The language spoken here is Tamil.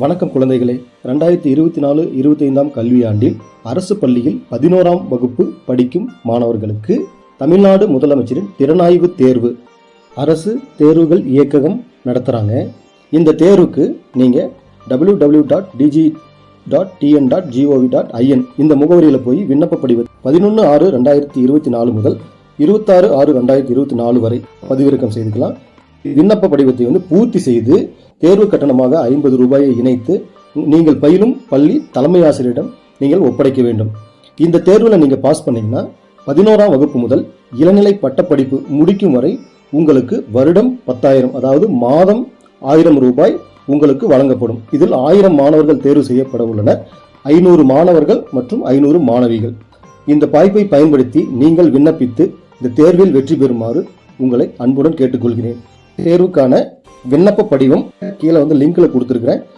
வணக்கம் குழந்தைகளே. 2024-25 கல்வியாண்டில் அரசு பள்ளியில் 11ஆம் வகுப்பு படிக்கும் மாணவர்களுக்கு தமிழ்நாடு முதலமைச்சரின் திறனாய்வு தேர்வு அரசு தேர்வுகள் இயக்ககம் நடத்துகிறாங்க. இந்த தேர்வுக்கு நீங்கள் www.dg.tn.gov.in இந்த முகவரியில் போய் விண்ணப்ப படிவம் 11/6/2024 முதல் 26/6/2024 வரை பதிவிறக்கம் செய்துக்கலாம். விண்ணப்ப படிவத்தை பூர்த்தி செய்து தேர்வு கட்டணமாக 50 ரூபாயை இணைத்து நீங்கள் பயிலும் பள்ளி தலைமை ஆசிரியரிடம் நீங்கள் ஒப்படைக்க வேண்டும். இந்த தேர்வில் நீங்கள் பாஸ் பண்ணீங்கன்னா 11ஆம் வகுப்பு முதல் இளநிலை பட்டப்படிப்பு முடிக்கும் வரை உங்களுக்கு வருடம் 10,000 அதாவது மாதம் 1000 ரூபாய் உங்களுக்கு வழங்கப்படும். இதில் 1000 மாணவர்கள் தேர்வு செய்யப்பட உள்ளனர். 500 மாணவர்கள் மற்றும் 500 மாணவிகள். இந்த வாய்ப்பை பயன்படுத்தி நீங்கள் விண்ணப்பித்து இந்த தேர்வில் வெற்றி பெறுமாறு உங்களை அன்புடன் கேட்டுக்கொள்கிறேன். தேர்வுக்கான விண்ணப்ப படிவம் கீழே லிங்க்ல கொடுத்துருக்கிறேன்.